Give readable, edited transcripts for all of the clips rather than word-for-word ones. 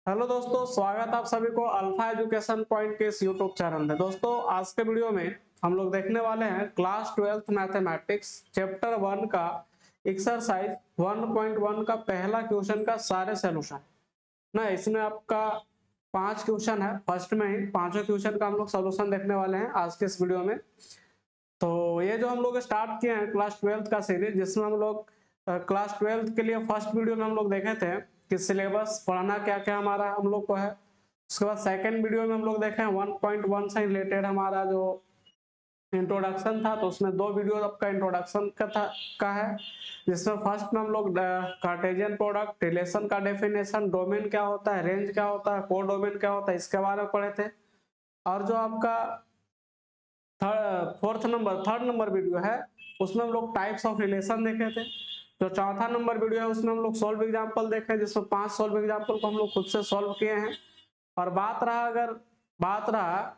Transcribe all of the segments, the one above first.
Hello दोस्तों, स्वागत आप सभी को अल्फा एजुकेशन पॉइंट के इस यूट्यूब चैनल में। दोस्तों, आज के वीडियो में हम लोग देखने वाले हैं क्लास 12th मैथमेटिक्स चैप्टर 1 का एक्सरसाइज 1.1 का पहला क्वेश्चन का सारे सॉल्यूशन ना। इसमें आपका 5 क्वेश्चन है। फर्स्ट में ही पांचों क्वेश्चन का हम लोग सॉल्यूशन देखने वाले हैं आज के इस वीडियो में। तो ये जो हम लोग स्टार्ट किए हैं क्लास 12th का सीरीज, जिसमें हम लोग क्लास 12th के लिए फर्स्ट वीडियो में हम लोग देखे थे कि सिलेबस पढ़ना क्या क्या हमारा हम लोग को है। उसके बाद सेकंड वीडियो में हम लोग देखे 1.1 से रिलेटेड हमारा जो इंट्रोडक्शन था, तो उसमें दो वीडियो आपका इंट्रोडक्शन का है, जिसमें फर्स्ट में हम लोग कार्टेशियन प्रोडक्ट, रिलेशन का डेफिनेशन, डोमेन क्या होता है, रेंज क्या होता है, कोडोमेन क्या होता है, इसके बारे में पढ़े थे। और जो आपका थर्ड नंबर वीडियो है, उसमें हम लोग टाइप्स ऑफ रिलेशन देखे थे। जो चौथा नंबर वीडियो है, उसमें हम लोग सॉल्व एग्जांपल देखे, जिसमें 5 सॉल्व एग्जांपल को हम लोग खुद से सॉल्व किए हैं। और बात रहा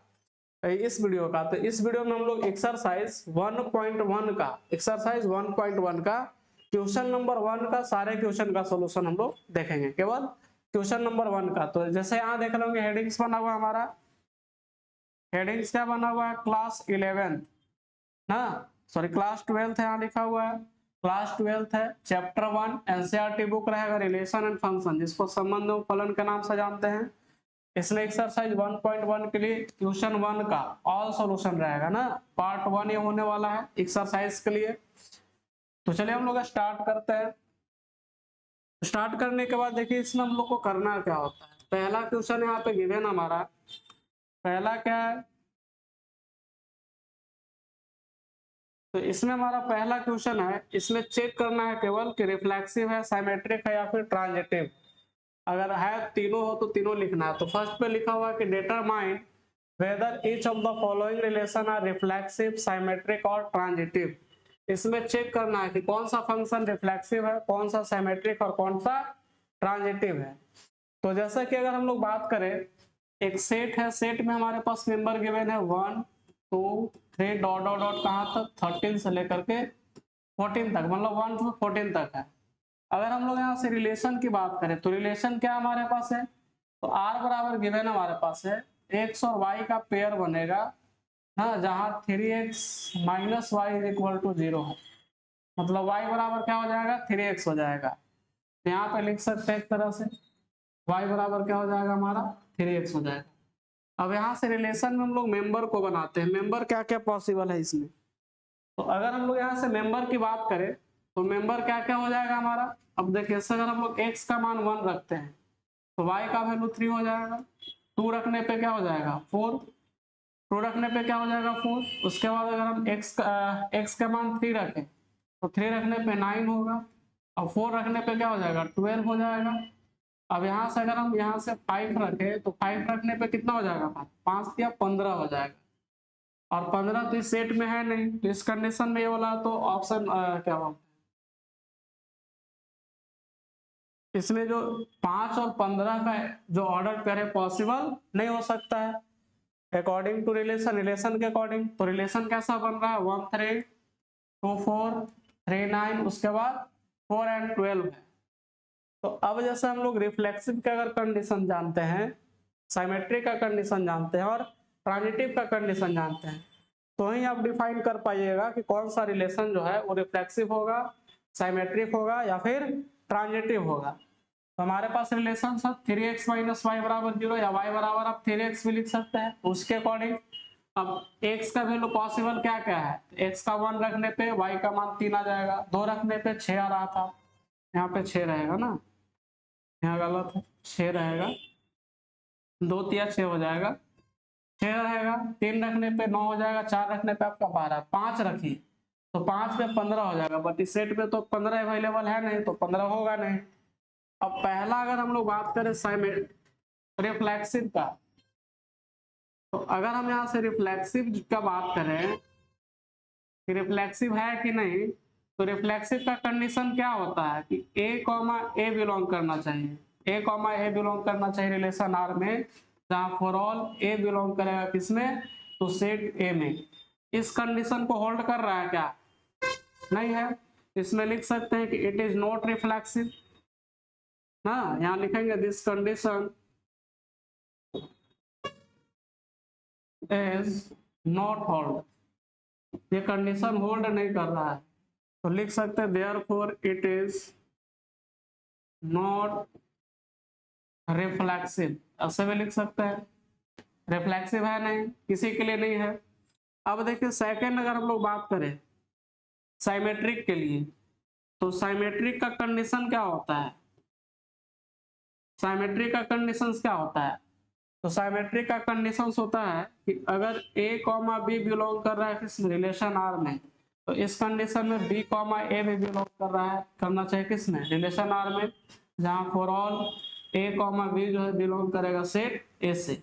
इस वीडियो का, तो इस वीडियो में हम लोग एक्सरसाइज 1.1 का क्वेश्चन नंबर 1 का सारे क्वेश्चन का सॉल्यूशन हम लोग देखेंगे, केवल क्वेश्चन नंबर 1 का। तो जैसे यहाँ देख लोगे हेडिंग्स बना हुआ हमारा, हेडिंग्स क्या बना हुआ है, क्लास 11th ना, सॉरी क्लास 12th यहाँ लिखा हुआ है। क्लास 12th है, चैप्टर 1 एनसीईआरटी बुक रहेगा, रिलेशन एंड फंक्शन, जिसको संबंध और फलन के नाम से जानते हैं। इसमें एक्सरसाइज 1.1 के लिए क्वेश्चन 1 का ऑल सॉल्यूशन रहेगा ना। पार्ट 1 ये होने वाला है एक्सरसाइज के लिए। तो चलिए हम लोग स्टार्ट करते हैं। स्टार्ट करने के बाद देखिए इसमें हम लोग को करना क्या होता है। पहला क्वेश्चन यहाँ पे गिवन हमारा, पहला क्या है, तो इसमें हमारा पहला क्वेश्चन है, इसमें चेक करना है केवल कि रिफ्लेक्सिव है, साइमेट्रिक है या फिर ट्रांजिटिव। अगर है तीनों हो तो तीनों लिखना है। तो फर्स्ट पे लिखा हुआ है कि determine whether each of the following relation are reflexive, symmetric और ट्रांजिटिव। इसमें चेक करना है कि कौन सा फंक्शन रिफ्लेक्सिव है, कौन सा साइमेट्रिक और कौन सा ट्रांजिटिव है। तो जैसा कि अगर हम लोग बात करें, एक सेट है, सेट में हमारे पास मेंबर गिवन है 1 2 3 डॉट डॉट डॉट कहां तक, 13 से लेकर के 14 तक, मतलब 1 to 14 तक है। अगर हम लोग यहाँ से रिलेशन की बात करें, तो रिलेशन क्या हमारे पास है, तो r बराबर गिवन हमारे पास है, x और y का पेयर बनेगा ना, जहां 3x minus Y is equal to 0 है। मतलब y बराबर क्या हो जाएगा, 3x हो जाएगा। यहाँ पे लिख सकते हैं एक तरह से, y बराबर क्या हो जाएगा हमारा, 3x हो जाएगा। अब यहाँ से रिलेशन में हम लोग मेंबर को बनाते हैं। मेंबर क्या क्या पॉसिबल है इसमें, तो अगर हम लोग यहाँ से मेंबर की बात करें, तो मेंबर क्या क्या हो जाएगा हमारा। अब देखिए, अगर हम लोग x का मान 1 रखते हैं, तो y का वैल्यू 3 हो जाएगा। 2 रखने पे क्या हो जाएगा 4, 2 रखने पे क्या हो जाएगा 4। उसके बाद अगर हम x का मान 3 रखें, तो 3 रखने पे 9 होगा। और 4 रखने पे क्या हो जाएगा 12 हो जाएगा। अब यहाँ से अगर हम यहाँ से 5 रखें, तो 5 रखने पे कितना हो जाएगा, 5 या 15 हो जाएगा। और 15 तो इस सेट में है नहीं, तो इस कंडीशन में ये वाला तो ऑप्शन क्या होगा, इसमें जो 5 और 15 का जो ऑर्डर पेयर है पॉसिबल नहीं हो सकता है अकॉर्डिंग टू रिलेशन, रिलेशन के अकॉर्डिंग। तो रिलेशन कैसा बन रहा है, 1 3 2 4 3 9, उसके बाद 4 एंड 12 है। तो अब जैसे हम लोग रिफ्लेक्सिव का अगर कंडीशन जानते हैं, साइमेट्रिक का कंडीशन जानते हैं और ट्रांजिटिव का कंडीशन जानते हैं, तो ही आप डिफाइन कर पाइएगा कि कौन सा रिलेशन जो है वो रिफ्लेक्सिव होगा, साइमेट्रिक होगा या फिर ट्रांजिटिव होगा। तो हमारे पास रिलेशन है 3x माइनस वाई बराबर 0, या y बराबर आप 3x भी लिख सकते हैं उसके अकॉर्डिंग। अब x का वैल्यू पॉसिबल क्या क्या है, x का 1 रखने पे y का मान 3 आ जाएगा, 2 रखने पे 6 आ रहा था, यहाँ पे 6 रहेगा ना, यहाँ गलत है, 6 रहेगा, 2 तिया 6 हो जाएगा, 6 रहेगा, 3 रखने पे 9 हो जाएगा, 4 रखने पे आपका 12, 5 रखिए तो 5 पे 15 हो जाएगा, बट इस सेट में तो 15 अवेलेबल है नहीं, तो 15 होगा नहीं। अब पहला अगर हम लोग बात करें साइमेट रिफ्लेक्सिव का, तो अगर हम यहाँ से रिफ्लेक्सिव का बात करें कि रिफ्लेक्सिव है कि नहीं, तो रिफ्लेक्सिव का कंडीशन क्या होता है कि a कॉमा ए बिलोंग करना चाहिए, a कॉमा ए बिलोंग करना चाहिए रिलेशन आर में, जहां फॉर ऑल a बिलोंग करेगा किसमें, तो सेट a में। इस कंडीशन को होल्ड कर रहा है क्या, नहीं है। इसमें लिख सकते हैं कि इट इज नॉट रिफ्लेक्सिव ना, यहाँ लिखेंगे this condition is not hold, ये कंडीशन होल्ड नहीं कर रहा है, तो लिख सकते हैं therefore it is not reflexive, ऐसे भी लिख सकते हैं, रिफ्लेक्सिव है नहीं, किसी के लिए नहीं है। अब देखिए सेकंड अगर हम लोग बात करें साइमेट्रिक के लिए, तो साइमेट्रिक का कंडीशन क्या होता है, साइमेट्रिक का कंडीशन क्या होता है, तो साइमेट्रिक का कंडीशन होता है कि अगर a कॉमा बी बिलोंग कर रहा है किस रिलेशन आर में, तो इस कंडीशन में b कॉमा ए भी बिलोंग कर रहा है, करना चाहिए किसमें, रिलेशन आर में, जहां for all a comma B जो है बिलोंग करेगा सेट ए से।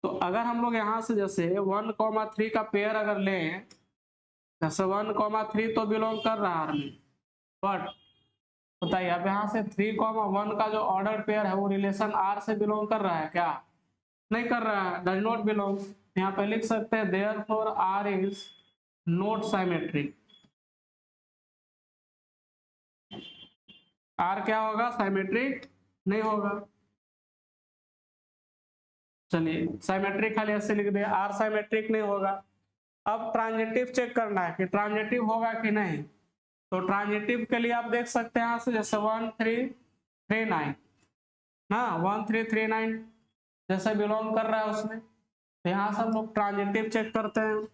तो अगर हम लोग यहाँ से जैसे 1 कॉमा 3 का पेयर अगर लें, जैसे 1 कॉमा 3 तो बिलोंग कर रहा है आर में, बट बताइए अब यहाँ से 3 कॉमा 1 का जो ऑर्डर पेयर है वो रिलेशन आर से बिलोंग कर रहा है क्या, नहीं कर रहा है, डज नॉट बिलोंग। यहाँ पे लिख सकते हैं therefore R is not symmetric, R क्या होगा, साइमेट्रिक नहीं होगा। चलिए साइमेट्रिक खाली ऐसे लिख दिया, आर साइमेट्रिक नहीं होगा। अब ट्रांजिटिव चेक करना है कि ट्रांजिटिव होगा कि नहीं, तो ट्रांजिटिव के लिए आप देख सकते हैं यहाँ से जैसे 1339 ना, 1339 जैसे बिलोंग कर रहा है उसमें, तो यहाँ से हम लोग ट्रांजिटिव चेक करते हैं।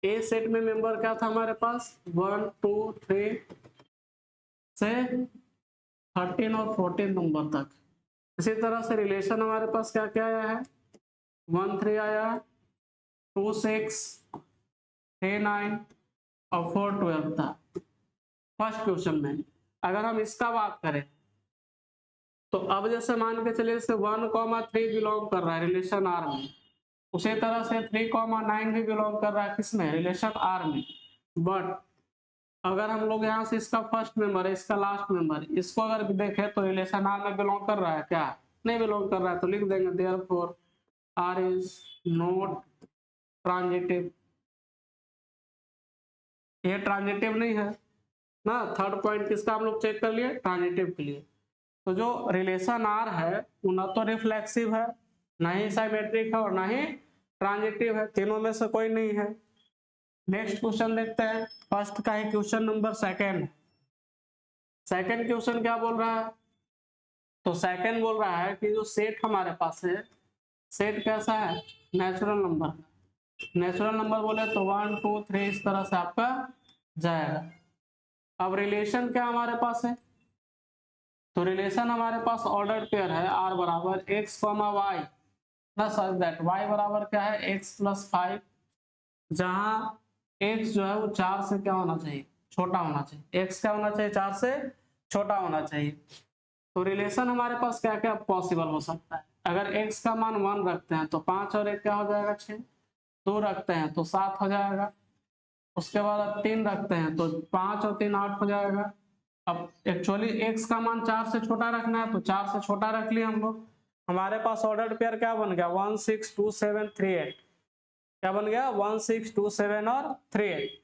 ए सेट में मेंबर क्या था हमारे पास, 1 2 3 से 13 और 14 नंबर तक। इसी तरह से रिलेशन हमारे पास क्या क्या आया है, 1 3 आया, 2 6 3 9 और 4 12 था फर्स्ट क्वेश्चन में। अगर हम इसका बात करें तो अब जैसे मान के चलिए जैसे 1 कॉमा 3 बिलोंग कर रहा है रिलेशन आर में, उसी तरह से 3 कॉमा 9 भी बिलोंग कर रहा है किसमें, रिलेशन आर में। बट अगर हम लोग यहाँ से इसका फर्स्ट मेंबर है, इसका लास्ट मेंबर, इसको अगर देखें तो रिलेशन आर में बिलोंग कर रहा है क्या, नहीं बिलोंग कर रहा है, तो लिख देंगे therefore R is not transitive, ये ट्रांजिटिव नहीं है ना। थर्ड पॉइंट किसका हम लोग चेक कर लिए, ट्रांजिटिव के लिए। तो जो रिलेशन आर है वो ना तो रिफ्लेक्सिव है, ना ही साइमेट्रिक है और ना ही ट्रांजिटिव है, तीनों में से कोई नहीं है। नेक्स्ट क्वेश्चन देखते हैं, फर्स्ट का है question number second. Second question क्या बोल रहा है, तो सेकंड बोल रहा है कि जो सेट हमारे पास है, सेट कैसा है, नेचुरल नंबर, नेचुरल नंबर बोले तो 1 2 3 इस तरह से आपका जाएगा। अब रिलेशन क्या हमारे पास है, तो रिलेशन हमारे पास ऑर्डर पेयर है आर बराबर X comma Y plus that Y बराबर क्या है एक्स प्लस 5, जहां एक्स जो है वो 4 से क्या होना चाहिए, छोटा होना चाहिए, एक्स क्या होना चाहिए, 4 से छोटा होना चाहिए। तो रिलेशन हमारे पास क्या क्या पॉसिबल हो सकता है, अगर एक्स का मान 1 रखते हैं तो 5 और 1 क्या हो जाएगा 6, 2 रखते हैं तो 7 हो जाएगा, उसके बाद 3 रखते हैं तो 5 और 3 8 हो जाएगा। अब एक्चुअली एक्स का मान 4 से छोटा रखना है तो 4 से छोटा रख लिया हम लोग, हमारे पास ऑर्डर पेयर क्या बन गया 1 6 2 7 3 8, क्या बन गया 1 6 2 7 और 3 8।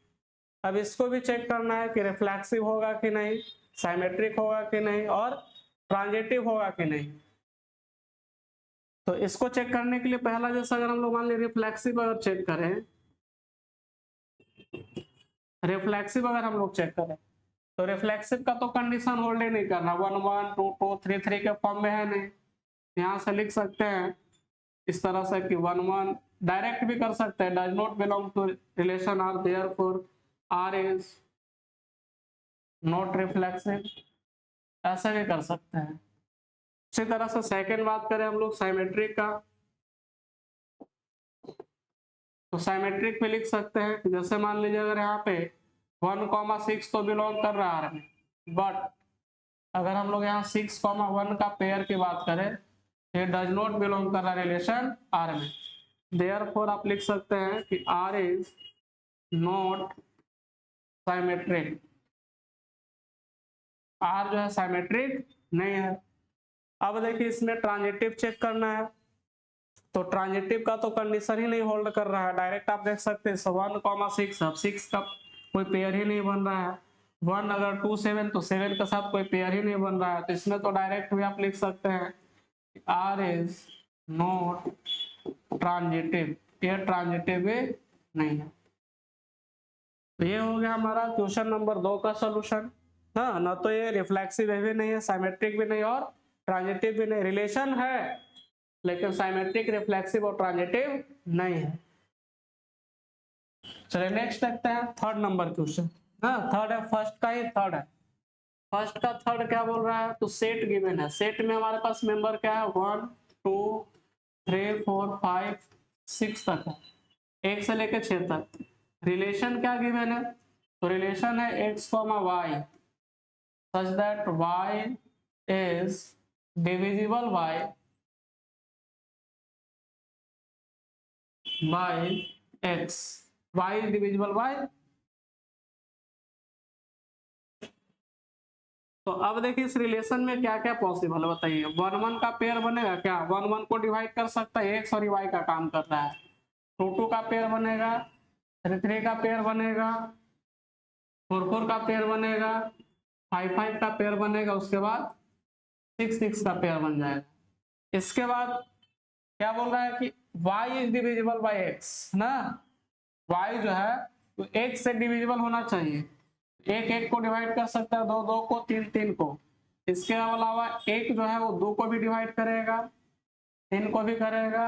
अब इसको भी चेक करना है कि रिफ्लेक्सिव होगा कि नहीं, साइमेट्रिक होगा कि नहीं और ट्रांजिटिव होगा कि नहीं। तो इसको चेक करने के लिए पहला जैसा अगर हम लोग मान लीजिए रिफ्लेक्सिव अगर चेक करें, रिफ्लेक्सिव अगर हम लोग चेक करें तो रिफ्लेक्सिव का तो कंडीशन होल्ड ही नहीं करना, 1 1 2 2 3 3 के फॉर्म में है नहीं, यहाँ से लिख सकते हैं इस तरह से कि 1 1 डायरेक्ट भी कर सकते हैं, does not belong to relation R therefore R is not reflexive, ऐसे भी कर सकते हैं। इसी तरह से सेकंड बात करें हम लोग साइमेट्रिक का, तो साइमेट्रिक में लिख सकते हैं कि जैसे मान लीजिए अगर यहाँ पे 1,6 तो बिलोंग कर रहा है, बट अगर हम लोग यहाँ 6,1 का पेयर की बात करें, ये डज नॉट बिलोंग कर रहा है रिलेशन आर में, देयरफॉर आप लिख सकते हैं कि R is not symmetric, R जो है साइमेट्रिक नहीं है। अब देखिए इसमें ट्रांजिटिव चेक करना है, तो ट्रांजिटिव का तो कंडीशन ही नहीं होल्ड कर रहा है, डायरेक्ट आप देख सकते हैं 1,6, अब 6 का कोई पेयर ही नहीं बन रहा है, 1 अगर 2 7 तो 7 के साथ कोई पेयर ही नहीं बन रहा है, तो इसमें तो डायरेक्ट भी आप लिख सकते हैं आर इज नॉट ट्रांजिटिव, ये ट्रांजिटिव भी नहीं है। तो ये हो गया हमारा क्वेश्चन नंबर 2 का सोल्यूशन। हाँ, ना तो ये रिफ्लेक्सिव भी नहीं है, साइमेट्रिक भी नहीं और ट्रांजिटिव भी नहीं। रिलेशन है लेकिन साइमेट्रिक, रिफ्लेक्सिव और ट्रांजिटिव नहीं है। चलिए नेक्स्ट देखते हैं थर्ड नंबर क्वेश्चन। हाँ, थर्ड है, फर्स्ट का ही थर्ड है। फर्स्ट का थर्ड क्या बोल रहा है, तो सेट गिवन है। सेट में हमारे पास मेंबर क्या है, 1 2 3 4 5 6 तक है, 1 से लेकर 6 तक। रिलेशन क्या गिवन है, तो रिलेशन है x, y such that y is divisible by x, y is divisible by। तो अब देखिए इस रिलेशन में क्या क्या पॉसिबल है बताइए। 1 1 का पेयर बनेगा क्या, 1 1 को डिवाइड कर सकता है, x और y का काम कर रहा है। 2 2 का पेयर बनेगा, 3 3 का पेयर बनेगा, 4 4 का पेयर बनेगा, 5 5 का पेयर बनेगा, उसके बाद 6 6 का पेयर बन जाएगा। इसके बाद क्या बोल रहा है कि y is divisible by x ना, y जो है तो x से डिविजिबल होना चाहिए। एक एक को डिवाइड कर सकता है, दो दो को, तीन तीन को। इसके अलावा एक जो है वो 2 को भी डिवाइड करेगा, 3 को भी करेगा,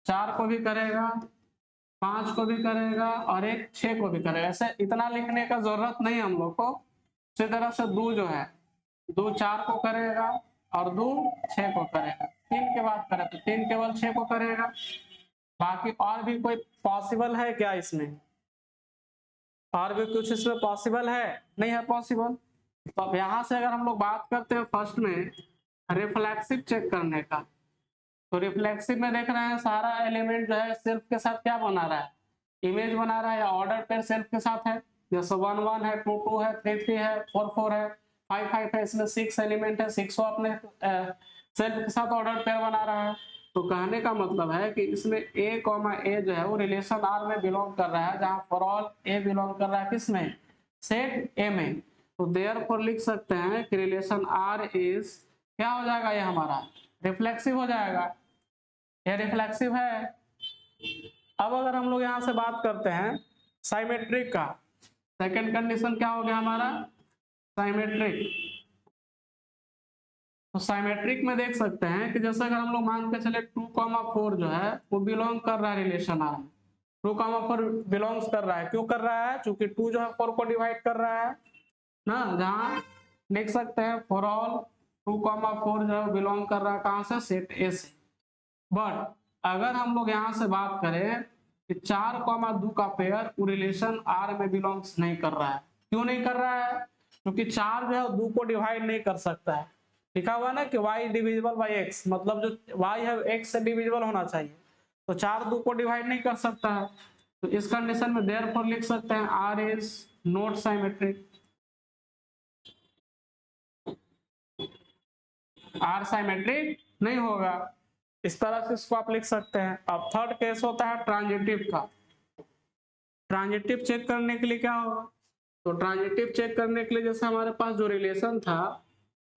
4 को भी करेगा, 5 को भी करेगा और एक 6 को भी करेगा। ऐसे इतना लिखने का जरूरत नहीं हम लोग को। इसी तरह से 2 जो है, 2 4 को करेगा और 2 6 को करेगा। 3 के बाद करे तो 3 केवल 6 को करेगा। बाकी और भी कोई पॉसिबल है क्या इसमें, और भी कुछ इसमें पॉसिबल है, नहीं है पॉसिबल। तो अब यहाँ से अगर हम लोग बात करते हैं फर्स्ट में रिफ्लेक्सिव चेक करने का, तो रिफ्लेक्सिव में देख रहे हैं सारा एलिमेंट जो है सेल्फ के साथ क्या बना रहा है, इमेज बना रहा है या ऑर्डर पेयर सेल्फ के साथ है। जैसे 1 1 है, 2 2 है, 3 3 है, 4 4 है, 5 5 है, इसमें 6 एलिमेंट है, 6 अपने सेल्फ के साथ ऑर्डर पेयर बना रहा है। तो कहने का मतलब है कि इसमें a, a जो है वो रिलेशन R में बिलोंग कर रहा है, जहां फॉर ऑल a बिलोंग कर रहा है किसमें, सेट A में। तो देयरफॉर लिख सकते हैं कि रिलेशन R इज क्या हो जाएगा, ये हमारा रिफ्लेक्सिव हो जाएगा। ये रिफ्लेक्सिव है। अब अगर हम लोग यहां से बात करते हैं साइमेट्रिक का, सेकंड कंडीशन क्या हो गया हमारा, साइमेट्रिक। तो साइमेट्रिक में देख सकते हैं कि जैसे अगर हम लोग मान के चले 2,4 जो है वो बिलोंग कर रहा है रिलेशन आर में। 2,4 बिलोंग्स कर रहा है, क्यों कर रहा है, क्योंकि 2 जो है 4 को डिवाइड कर रहा है ना। जहां लिख सकते हैं फॉर ऑल 2,4 जो है बिलोंग कर रहा है कहां से, सेट ए से। बट अगर हम लोग यहाँ से बात करें कि 4,2 का पेयर रिलेशन आर में बिलोंग्स नहीं कर रहा है, क्यों नहीं कर रहा है, क्योंकि 4 जो है 2 को डिवाइड नहीं कर सकता है। लिखा हुआ ना कि y डिविजिबल बाय x, मतलब जो y है x से डिविजिबल होना चाहिए। तो 4 2 को डिवाइड नहीं कर सकता है। तो इस कंडीशन में देयरफॉर लिख सकते हैं R is not symmetric, R symmetric नहीं होगा। इस तरह से इसको आप लिख सकते हैं। अब थर्ड केस होता है ट्रांजिटिव का। ट्रांजिटिव चेक करने के लिए क्या होगा, तो ट्रांजिटिव चेक करने के लिए जैसे हमारे पास जो रिलेशन था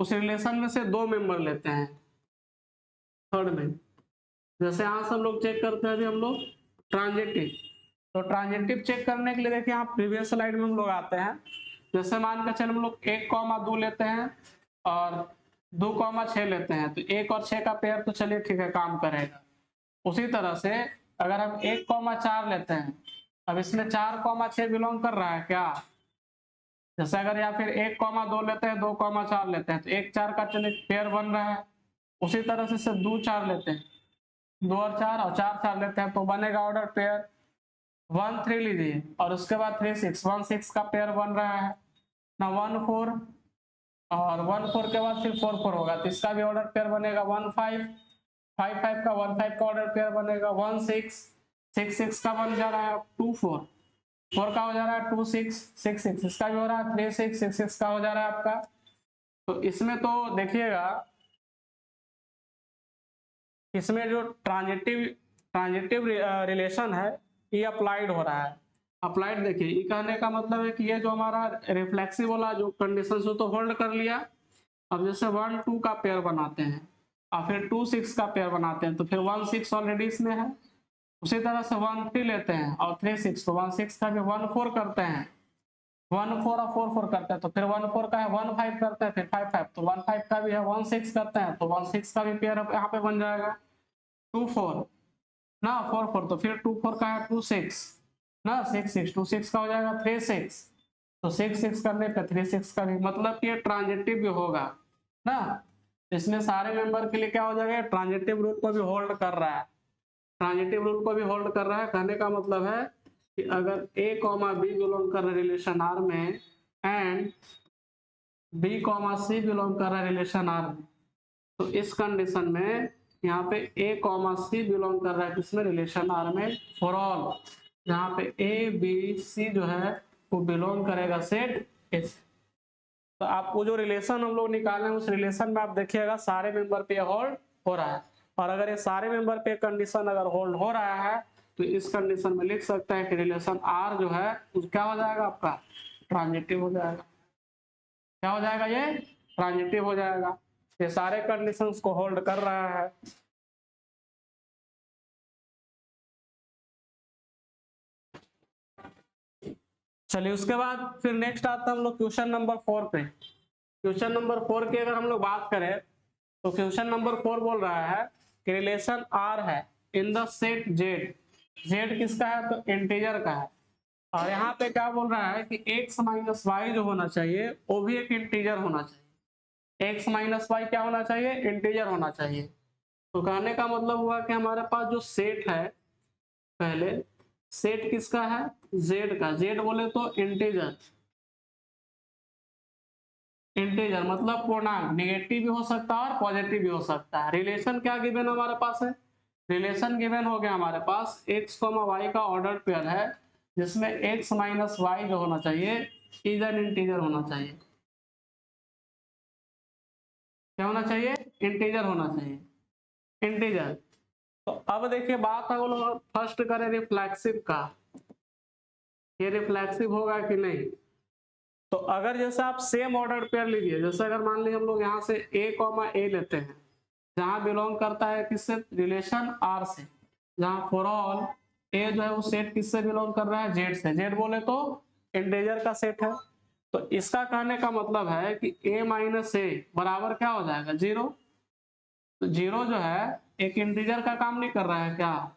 उस रिलेशन में से 2 मेंबर लेते हैं थर्ड में। जैसे यहां से हम लोग चेक करते हैं अभी हम लोग ट्रांजिटिव। तो ट्रांजिटिव चेक करने के लिए देखिए यहाँ प्रीवियस स्लाइड में हम लोग आते हैं। जैसे मान के चलो हम लोग 1,2 लेते हैं और 2,6 लेते हैं, तो 1 और 6 का पेयर तो चलिए ठीक है काम करेगा। उसी तरह से अगर हम 1,4 लेते हैं, अब इसमें 4,6 बिलोंग कर रहा है क्या, जैसे अगर या फिर 1,2 लेते हैं, 2,4 लेते हैं, तो 1 4 का चलिए पेयर बन रहा है। उसी तरह से सिर्फ 2 4 लेते हैं, 2 और 4 और 4 4 लेते हैं तो बनेगा ऑर्डर पेयर 1 3 लीजिए और उसके बाद 3 6, 1 6 का पेयर बन रहा है ना, 1 4 और 1 4 के बाद फिर 4 4 होगा तो इसका भी ऑर्डर पेयर बनेगा 1 5, 5 5 का 1 5 का ऑर्डर पेयर बनेगा 1 6, 6 6 का बन जा रहा है 2 4, 4 का हो जा रहा है 2 6, 6 6 इसका भी हो रहा है 3 6, 6 6 का हो जा रहा है आपका। तो इसमें तो देखिएगा, इसमें जो ट्रांजिटिव ट्रांजिटिव रिलेशन है ये अप्लाइड हो रहा है। अप्लाइड देखिए, ये कहने का मतलब है कि ये जो हमारा रिफ्लेक्सिव वाला जो कंडीशन हो तो होल्ड कर लिया। अब जैसे 1 2 का पेयर बनाते हैं और फिर 2 6 का पेयर बनाते हैं, तो फिर 1 6 ऑलरेडी इसमें है उसी तरह से 1 3 लेते हैं और 3 6, तो 1 6 का भी 1 4 करते हैं, 1 4 और 4 4 करते हैं, तो फिर 1 4 का है 1 5 करते हैं, फिर 5 5, तो 1 5 का भी है 1 6 करते हैं, तो 1 6 का भी पेयर यहाँ पे बन जाएगा 2 4 ना, 4 4, तो फिर 2 4 का है 2 6 ना, 6 6, 2 6 का हो जाएगा 3 6, तो 6 6 करने पे 3 6 का भी, मतलब कि ये ट्रांजिटिव भी होगा ना। इसमें सारे मेंबर के लिए क्या हो जाएगा, ट्रांजिटिव रूल को भी होल्ड कर रहा है, ट्रांजिटिव रूल को भी होल्ड कर रहा है। कहने का मतलब है कि अगर a कॉमा बी बिलोंग कर रहा है रिलेशन आर में and B comma C belong कर रहा है रिलेशन आर में, तो इस कंडीशन में यहाँ पे a कॉमा सी बिलोंग कर रहा है किसमें, रिलेशन आर में, फॉर ऑल जहाँ पे a b c जो है वो बिलोंग करेगा सेट एस। तो आपको जो रिलेशन हम लोग निकाले हैं उस रिलेशन में आप देखिएगा सारे मेंबर पे होल्ड हो रहा है, और अगर ये सारे मेंबर पे कंडीशन अगर होल्ड हो रहा है तो इस कंडीशन में लिख सकते हैं कि रिलेशन आर जो है क्या हो जाएगा आपका, ट्रांजिटिव हो जाएगा। क्या हो जाएगा, ये ट्रांजिटिव हो जाएगा, ये सारे कंडीशंस को होल्ड कर रहा है। चलिए उसके बाद फिर नेक्स्ट आता है हम लोग क्वेश्चन नंबर 4 पे। क्वेश्चन नंबर 4 की अगर हम लोग बात करें तो क्वेश्चन नंबर 4 बोल रहा है कि रिलेशन आर है in the set Z, Z किसका है तो इंटीजर का है, और यहाँ पे क्या बोल रहा है कि एक्स माइनस वाई जो होना चाहिए वो भी एक इंटीजर होना चाहिए, एक्स माइनस वाई क्या होना चाहिए, इंटीजर होना चाहिए। तो कहने का मतलब हुआ कि हमारे पास जो सेट है, पहले सेट किसका है, जेड का, जेड बोले तो इंटीजर, इंटीजर मतलब पूर्णांक, नेगेटिव भी हो सकता है और पॉजिटिव भी हो सकता है। रिलेशन क्या गिवन हमारे पास है, रिलेशन गिवन हो गया हमारे पास x, y का ऑर्डर पेयर है जिसमें x माइनस वाई जो होना चाहिए इज एन इंटीजर होना चाहिए। क्या होना चाहिए, इंटीजर होना चाहिए, इंटीजर। तो अब देखिए बात अगर हम फर्स्ट करें रिफ्लेक्सिव का, ये रिफ्लेक्सिव होगा कि नहीं। तो अगर जैसे आप सेम ऑर्डर पेयर लीजिए, जैसे अगर मान लीजिए हम लोग यहाँ से a कॉमा ए लेते हैं जहां बिलोंग करता है किससे, रिलेशन आर से, जहां फॉर ऑल ए जो है वो सेट किससे बिलोंग कर रहा है, जेड से, जेड बोले तो इंटीजर का सेट है। तो इसका कहने का मतलब है कि a माइनस ए बराबर क्या हो जाएगा, जीरो। तो जीरो जो है एक इंटीजर का काम नहीं कर रहा है क्या,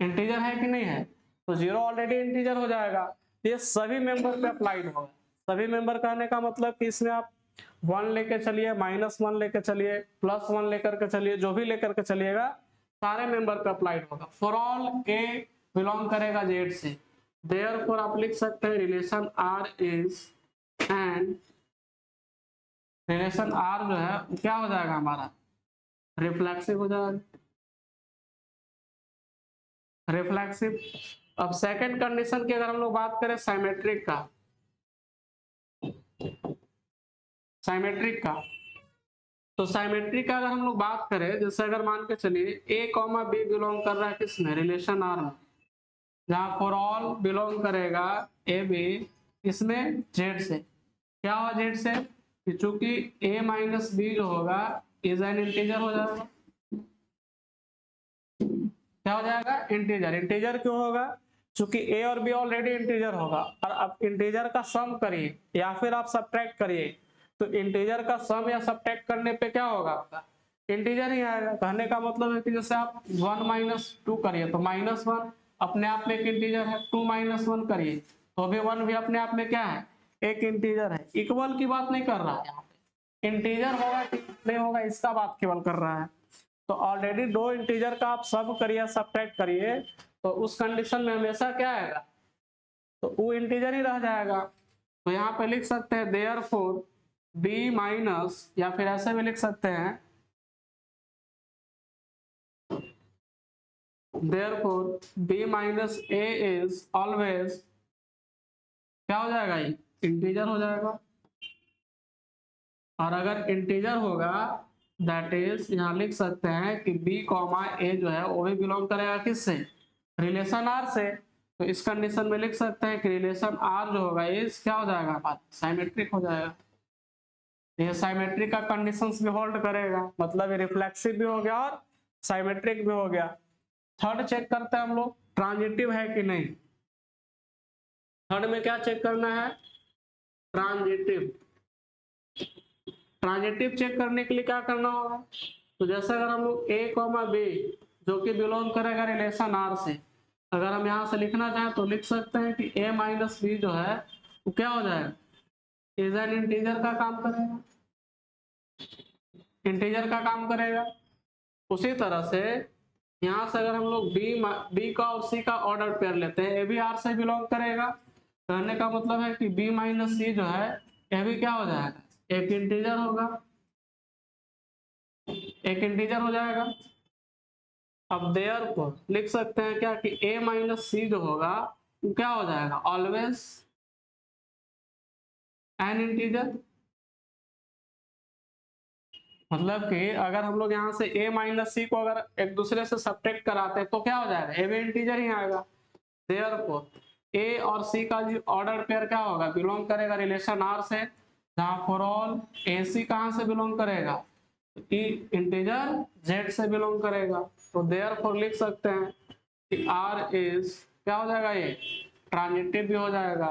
इंटीजर है कि नहीं है, तो जीरो ऑलरेडी इंटीजर हो जाएगा। ये सभी मेंबर पे अप्लाइड होगा, सभी मेंबर कहने का मतलब कि इसमें आप 1 लेके चलिए, -1 लेके चलिए, +1 लेकर के चलिए, जो भी लेकर के चलिएगा सारे मेंबर पे अप्लाइड होगा। फॉर ऑल ए बिलोंग करेगा जेड से, देयरफॉर आप लिख सकते हैं relation R is and relation R जो है क्या हो जाएगा हमारा, रिफ्लेक्सिव हो जाएगा, रिफ्लेक्सिव। अब सेकंड कंडीशन की अगर हम लोग बात करें साइमेट्रिक का, साइमेट्रिक का, तो साइमेट्रिक का अगर हम लोग बात करें, जैसे अगर मान के चलिए a कॉमा बी बिलोंग कर रहा है किसमें, रिलेशन आर में, जहां फॉर ऑल बिलोंग करेगा ए बी इसमें जेड से, क्या हुआ जेड से, कि चूंकि a माइनस बी जो होगा इज एन इंटीजर हो जाएगा, क्या हो जाएगा, इंटीजर। इंटीजर क्यों होगा, चूंकि a और b ऑलरेडी इंटीजर होगा, और अब इंटीजर का सम करिए या फिर आप सब्ट्रैक्ट करिए, तो इंटीजर का सम या सब्ट्रैक्ट करने पे क्या होगा आपका, इंटीजर ही आएगा। कहने का मतलब है कि जैसे आप 1 माइनस 2 करिए तो -1 अपने आप में एक इंटीजर है, 2 माइनस 1 करिए तो भी 1 भी अपने आप में क्या है, एक इंटीजर है। इक्वल की बात नहीं कर रहा है यहाँ पे, इंटीजर होगा कि नहीं होगा इसका बात केवल कर रहा है। तो ऑलरेडी दो इंटीजर का आप सब करिए, सब्ट्रैक्ट करिए, तो उस कंडीशन में हमेशा क्या आएगा, तो वो इंटीजर ही रह जाएगा। तो यहाँ पे लिख सकते हैं देयरफॉर b माइनस, या फिर ऐसे भी लिख सकते हैं therefore b minus a is always क्या हो जाएगा, ये इंटीजर हो जाएगा। और अगर इंटीजर होगा दैट इज यहाँ लिख सकते हैं कि b कॉमा ए जो है वो भी बिलोंग करेगा किससे, रिलेशन आर से। तो इस कंडीशन में लिख सकते हैं कि रिलेशन आर जो होगा इस क्या हो जाएगा हमारा, साइमेट्रिक हो जाएगा। ये साइमेट्रिक का कंडीशंस भी होल्ड करेगा, मतलब ये रिफ्लेक्सिव भी हो गया और साइमेट्रिक भी हो गया। थर्ड चेक करते हैं हम लोग ट्रांजिटिव है कि नहीं। थर्ड में क्या चेक करना है, ट्रांजिटिव। ट्रांजिटिव चेक करने के लिए क्या करना होगा, तो जैसे अगर हम लोग ए कॉमा बी जो कि बिलोंग करेगा रिलेशन आर से, अगर हम यहाँ से लिखना चाहें तो लिख सकते हैं कि ए माइनस बी जो है वो क्या हो जाएगा, इज एन इंटीजर का काम करेगा, इंटीजर का काम करेगा। उसी तरह से यहाँ से अगर हम लोग बी का और सी का ऑर्डर पेयर लेते हैं, ए भी आर से बिलोंग करेगा, कहने का मतलब है कि बी माइनस सी जो है यह भी क्या हो जाएगा, एक इंटीजर होगा, एक इंटीजर हो जाएगा। अब देयरफॉर लिख सकते हैं क्या कि a माइनस सी जो होगा वो क्या हो जाएगा, ऑलवेज एन इंटीजर। मतलब कि अगर हम लोग यहाँ से a माइनस सी को अगर एक दूसरे से सब्ट्रैक्ट कराते हैं तो क्या हो जाएगा, a भी इंटीजर ही आएगा। देयरफॉर a और c का जो ऑर्डर पेयर क्या होगा, बिलोंग करेगा रिलेशन r से, जहाँ फॉर ऑल ac कहाँ से बिलोंग करेगा, इंटीजर z से बिलोंग करेगा। तो देयरफॉर लिख सकते हैं कि r इज क्या हो जाएगा, ये ट्रांजिटिव भी हो जाएगा।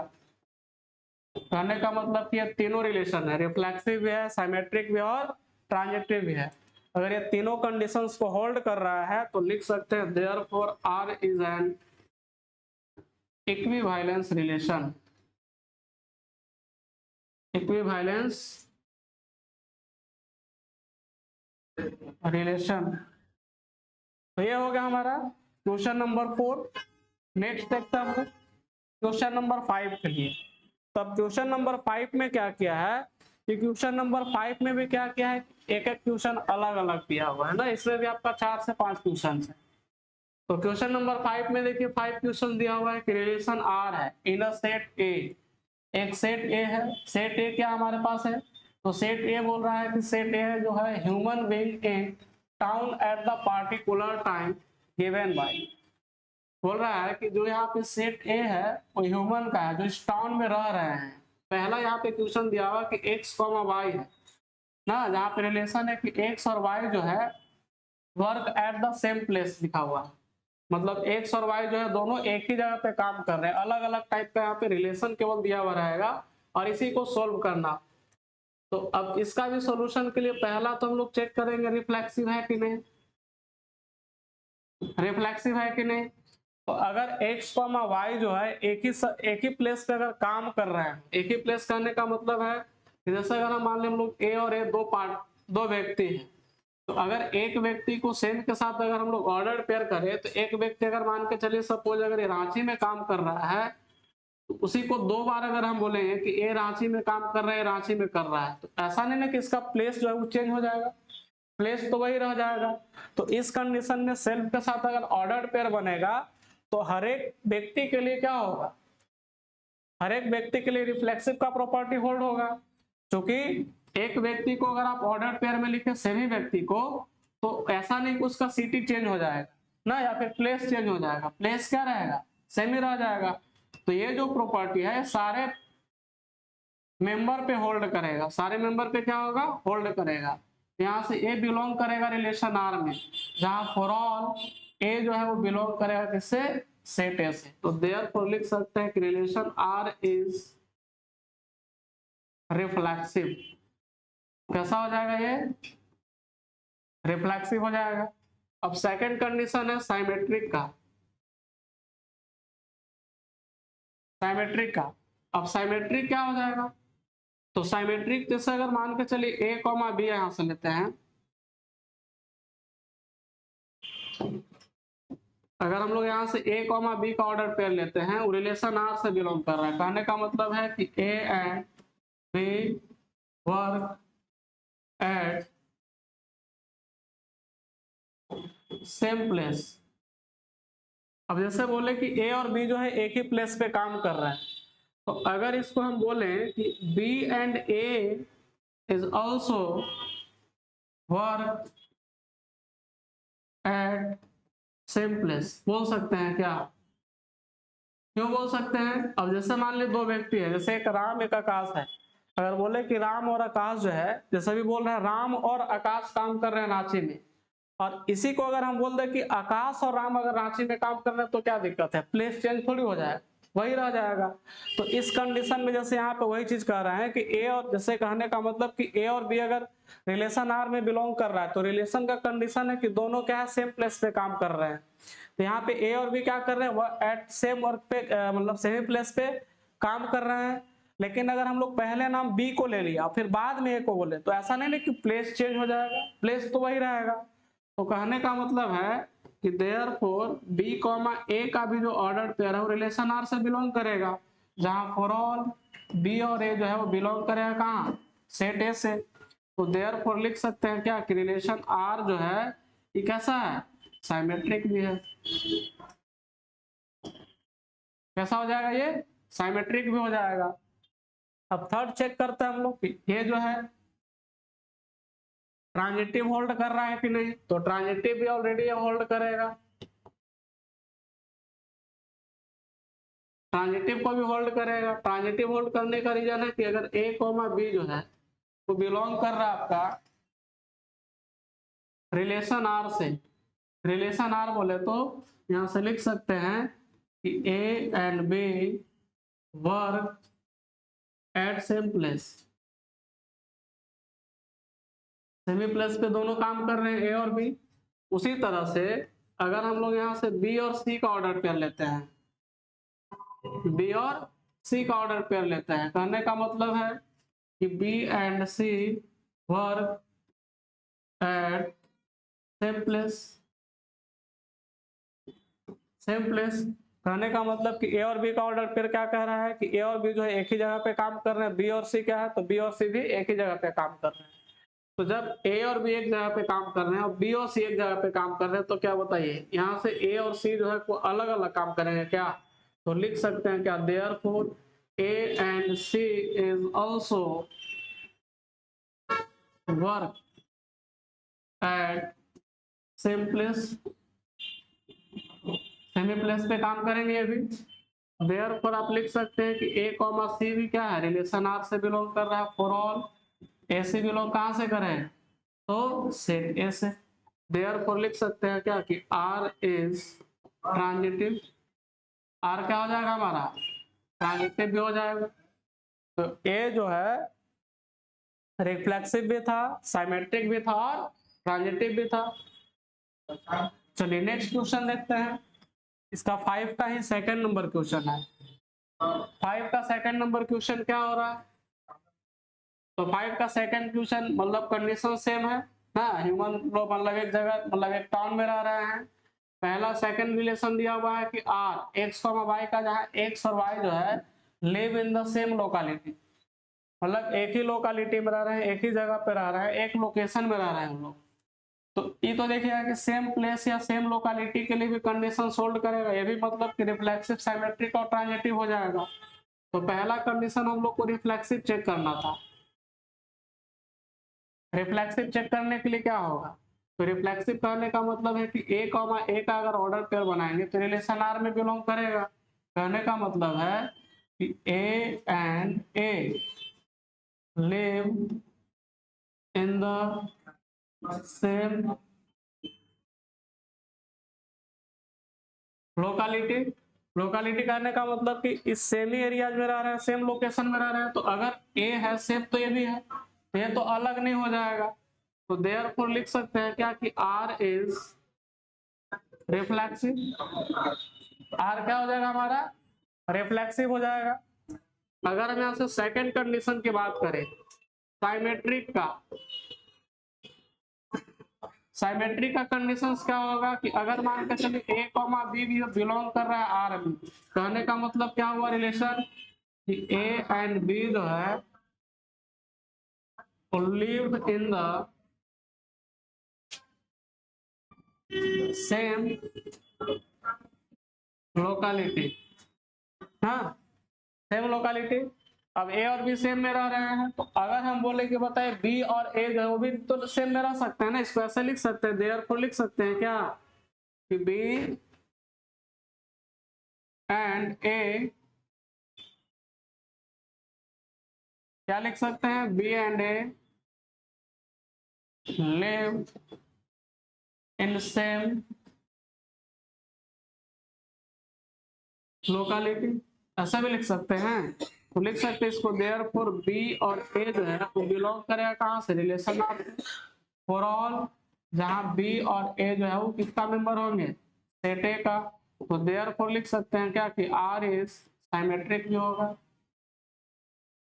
कहने का मतलब कि ये तीनों रिलेशन है, रिफ्लेक्सिव भी है, सिमेट्रिक भी और ट्रांजिटिव भी है। अगर ये तीनों कंडीशंस को होल्ड कर रहा है तो लिख सकते हैं therefore r is an equivalence relation, equivalence relation. तो ये हो गया हमारा क्वेश्चन नंबर 4। नेक्स्ट देखते हैं क्वेश्चन नंबर 5 के लिए। तब क्वेश्चन नंबर 5 में क्या किया है कि क्वेश्चन नंबर 5 में भी क्या किया है, एक एक क्वेश्चन अलग अलग दिया हुआ है ना, इसमें भी आपका 4 से 5 क्वेश्चन है। तो क्वेश्चन नंबर 5 में देखिए 5 क्वेश्चन दिया हुआ है कि रिलेशन आर है इन अ सेट ए, एक सेट ए है, सेट ए क्या हमारे पास है, तो सेट ए बोल रहा है कि सेट ए है जो है human being in town at the particular time given by, बोल रहा है कि जो यहाँ पे सेट ए है वो ह्यूमन का है जो इस टाउन में रह रहे हैं। पहला यहाँ पे क्वेश्चन दिया हुआ कि x, y है ना, जहाँ पे रिलेशन है कि x और y जो है work at the same place लिखा हुआ है, मतलब x और y जो है दोनों एक ही जगह पे काम कर रहे हैं। अलग अलग टाइप का यहाँ पे रिलेशन केवल दिया हुआ रहेगा और इसी को सोल्व करना। तो अब इसका भी सॉल्यूशन के लिए पहला तो हम लोग चेक करेंगे रिफ्लेक्सिव है कि नहीं, रिफ्लेक्सिव है कि नहीं। तो अगर x, y जो है एक ही प्लेस पे अगर काम कर रहे हैं, एक ही प्लेस करने का मतलब है कि जैसे अगर हम मान लें हम लोग a और a दो व्यक्ति हैं, तो अगर एक व्यक्ति को सेम के साथ अगर हम लोग ऑर्डर पेयर करें तो एक व्यक्ति अगर मान के चलिए सपोज अगर ये रांची में काम कर रहा है तो उसी को 2 बार अगर हम बोलेंगे कि ए रांची में काम कर रहा है, रांची में कर रहा है, तो ऐसा नहीं ना कि इसका प्लेस जो है वो चेंज हो जाएगा, प्लेस तो वही रह जाएगा। तो इस कंडीशन में सेल्फ के साथ अगर ऑर्डर पेयर बनेगा तो हर एक व्यक्ति के लिए क्या होगा, हर एक व्यक्ति के लिए रिफ्लेक्सिव का प्रॉपर्टी होल्ड होगा, क्योंकि एक व्यक्ति को अगर आप ऑर्डर पेयर में लिखे सेम ही व्यक्ति को, तो ऐसा नहीं कि उसका सिटी चेंज हो जाएगा ना, या फिर प्लेस चेंज हो जाएगा, प्लेस क्या रहेगा, सेम ही रह जाएगा। तो ये जो प्रॉपर्टी है सारे मेंबर पे होल्ड करेगा, सारे मेंबर पे क्या होगा, होल्ड करेगा। यहाँ से ए बिलोंग करेगा रिलेशन आर में, जहां फॉर ऑल ए जो है वो बिलोंग करेगा किससे, सेट ए से। तो देयरफॉर लिख सकते हैं कि रिलेशन आर इज रिफ्लेक्सिव। कैसा हो जाएगा ये, रिफ्लेक्सिव हो जाएगा। अब सेकंड कंडीशन है साइमेट्रिक का, साइमेट्रिक का। अब साइमेट्रिक क्या हो जाएगा, तो साइमेट्रिक जैसे अगर मान के चलिए ए कॉमा बी यहां से लेते हैं, अगर हम लोग यहाँ से ए कॉमा बी का ऑर्डर पेयर लेते हैं, वो रिलेशन आर से बिलोंग कर रहा है, कहने का मतलब है कि A and B work at same place. अब जैसे बोले कि ए और बी जो है एक ही प्लेस पे काम कर रहे हैं, तो अगर इसको हम बोले कि B and A is also work at same place, बोल सकते हैं क्या, क्यों बोल सकते हैं। अब जैसे मान ली 2 व्यक्ति है, जैसे एक राम एक आकाश है, अगर बोले कि राम और आकाश जो है, जैसे भी बोल रहे हैं राम और आकाश काम कर रहे हैं रांची में, और इसी को अगर हम बोल दें कि आकाश और राम अगर रांची में काम कर रहे हैं तो क्या दिक्कत है, प्लेस चेंज थोड़ी हो जाए, वही रह जाएगा। तो इस कंडीशन में जैसे यहाँ पे वही चीज कह रहे हैं कि ए और, जैसे कहने का मतलब कि ए और बी अगर रिलेशन आर में बिलोंग कर रहा है तो रिलेशन का कंडीशन है कि दोनों क्या है, सेम प्लेस पे काम कर रहे हैं। तो यहाँ पे ए और बी क्या कर रहे हैं, वह एट सेम वर्क पे मतलब सेम प्लेस पे काम कर रहे हैं। लेकिन अगर हम लोग पहले नाम बी को ले लिया फिर बाद में ए को बोले तो ऐसा नहीं कि प्लेस चेंज हो जाएगा, प्लेस तो वही रहेगा। तो कहने का मतलब है कि देयरफॉर बी कॉमा ए का भी जो ऑर्डर पेयर है वो रिलेशन आर से बिलोंग करेगा, जहां फॉर ऑल बी और ए जो है वो बिलोंग करेगा कहाँ, सेट ए से। तो देयरफॉर लिख सकते हैं क्या कि रिलेशन आर जो है ये कैसा है, साइमेट्रिक भी है। कैसा हो जाएगा ये, साइमेट्रिक भी हो जाएगा। अब थर्ड चेक करते हैं हम लोग कि ये जो है ट्रांजिटिव होल्ड कर रहा है कि नहीं, तो ट्रांजिटिव भी ऑलरेडी होल्ड करेगा, ट्रांजिटिव को भी होल्ड करेगा। ट्रांजिटिव होल्ड करने का रीजन है कि अगर ए कॉमा बी जो है वो बिलोंग कर रहा है आपका रिलेशन आर से, रिलेशन आर बोले तो यहां से लिख सकते हैं कि A and B work at same place, same place पे दोनों काम कर रहे हैं ए और बी। उसी तरह से अगर हम लोग यहाँ से बी और सी का ऑर्डर पेयर लेते हैं, बी और सी का ऑर्डर पेयर लेते हैं, कहने का मतलब है कि B and C work at same place, same place. कहने का मतलब कि ए और बी का ऑर्डर पेयर क्या कह रहा है कि ए और बी जो है एक ही जगह पे काम कर रहे हैं, बी और सी क्या है, तो बी और सी भी एक ही जगह पे काम कर रहे हैं। तो जब ए और बी एक जगह पे काम कर रहे हैं और बी और सी एक जगह पे काम कर रहे हैं तो क्या बताइए, यहाँ से ए और सी जो है को अलग अलग काम करेंगे क्या, तो लिख सकते हैं क्या, therefore A and C is also work at same place, same place पे काम करेंगे ये भी। देयरफॉर आप लिख सकते हैं कि ए कॉमा सी भी क्या है, रिलेशन आर से बिलोंग कर रहा है, फॉर ऑल ए से बिलोंग कहां से करें, तो सेट ए से। देयरफॉर लिख सकते हैं क्या कि आर इज ट्रांजिटिव, आर क्या हो जाएगा हमारा, ट्रांजिटिव भी हो जाएगा। तो ए जो है रिफ्लेक्सिव भी था, साइमेट्रिक भी था और ट्रांजिटिव भी था। चलिए नेक्स्ट क्वेश्चन देखते हैं। इसका 5 का ही सेकंड नंबर क्वेश्चन है। 5 का सेकंड नंबर क्वेश्चन क्या हो रहा है, तो 5 का सेकंड क्वेश्चन मतलब कंडीशन सेम है ना, ह्यूमन लोग मतलब एक जगह मतलब एक टाउन में रह रहे हैं। पहला सेकंड रिलेशन दिया हुआ है कि आर एक्स और वाई का, जहां एक्स और वाई जो है live in the same locality, मतलब एक ही लोकालिटी में रह रहे हैं, एक ही जगह पे रह रहे हैं, एक लोकेशन में रह रहे हैं हम लोग। तो ये तो देखिएगा कि सेम प्लेस या सेम लोकालिटी के लिए भी कंडीशन सोल्व करेगा, ये भी मतलब कि रिफ्लेक्सिव, साइमेट्रिक और ट्रांजिटिव हो जाएगा। तो पहला कंडीशन हम लोग को रिफ्लेक्सिव चेक करना था। रिफ्लेक्सिव चेक करने के लिए क्या होगा, तो रिफ्लेक्सिव कहने का मतलब है कि ए कॉमा ए का अगर ऑर्डर पेयर बनाएंगे तो रिलेशन आर में बिलोंग करेगा। कहने का मतलब है कि A and A live in the same locality. Locality कहने का मतलब कि इस सेम ही एरिया में रह रहे हैं, सेम लोकेशन में रह रहे हैं, तो अगर ए है सेम तो ये भी है, तो ये तो अलग नहीं हो जाएगा। तो देयरफॉर लिख सकते हैं क्या कि आर इज रिफ्लेक्सिव, आर क्या हो जाएगा हमारा, रिफ्लेक्सिव हो जाएगा। अगर हम यहाँ से सेकंड कंडीशन की बात करें साइमेट्रिक का, साइमेट्रिक का कंडीशन क्या होगा कि अगर मान के चलिए ए कॉमा बी भी बिलोंग कर रहा है आर में, कहने का मतलब क्या हुआ रिलेशन कि ए एंड बी जो है live in the same locality, हाँ सेम लोकालिटी। अब ए और बी सेम में रह रहे हैं, तो अगर हम बोले कि बताए बी और ए जो है वो भी तो सेम में रह सकते हैं ना, इसको ऐसे लिख सकते हैं, देयरफॉर लिख सकते हैं क्या कि बी एंड ए, क्या लिख सकते हैं, B and A live in same locality, ऐसा भी लिख सकते हैं। तो लिख सकते हैं इसको, देयरफॉर बी और ए जो है वो बिलोंग करेगा कहाँ से, रिलेशन आर से। फॉर ऑल जहां बी और ए जो है वो किसका मेंबर होंगे, सेट ए का। तो देयरफॉर लिख सकते हैं क्या कि आर इज साइमेट्रिक जो होगा,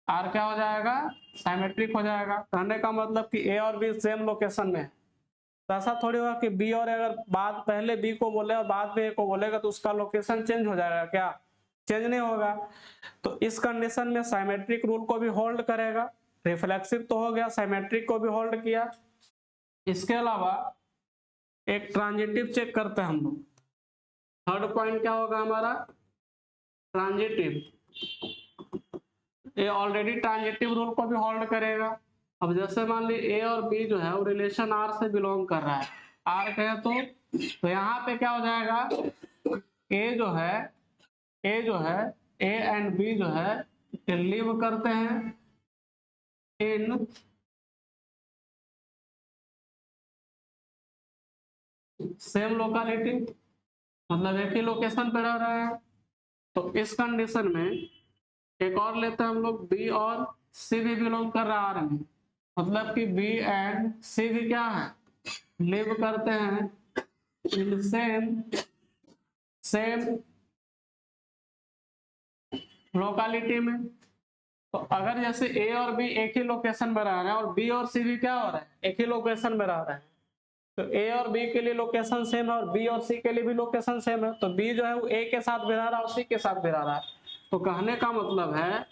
आर क्या हो जाएगा, साइमेट्रिक हो जाएगा। कहने का मतलब कि ए और बी सेम लोकेशन में है। तो ऐसा थोड़ी होगा कि बी और अगर बाद पहले बी को बोले और बाद में ए को बोलेगा तो उसका लोकेशन चेंज हो जाएगा क्या, चेंज नहीं होगा। तो इस कंडीशन में साइमेट्रिक रूल को भी होल्ड करेगा, रिफ्लेक्सिव तो हो गया, साइमेट्रिक को भी होल्ड किया। इसके अलावा एक ट्रांजिटिव चेक करते हैं हम लोग। थर्ड पॉइंट क्या होगा हमारा, ट्रांजिटिव। ये ऑलरेडी ट्रांजिटिव रूल को भी होल्ड करेगा। अब जैसे मान ली ए और बी जो है वो रिलेशन आर से बिलोंग कर रहा है, आर कहे तो यहाँ पे क्या हो जाएगा, ए जो है ए एंड बी जो है लिव करते हैं इन सेम लोकेलिटी, मतलब एक ही लोकेशन पे रह रहे हैं। तो इस कंडीशन में एक और लेते हैं हम लोग, बी और सी भी बिलोंग कर रहा है आर में, मतलब कि बी एंड सी भी क्या है, लिव करते हैं इन सेम लोकेलिटी में। तो अगर जैसे ए और बी एक ही लोकेशन में रह रहे हैं और बी और सी भी क्या हो रहा है, एक ही लोकेशन में रह रहे हैं, तो ए और बी के लिए लोकेशन सेम है और बी और सी के लिए भी लोकेशन सेम है। तो बी जो है वो ए के साथ भी रह रहा है और सी के साथ भी रह रहा है। तो कहने का मतलब है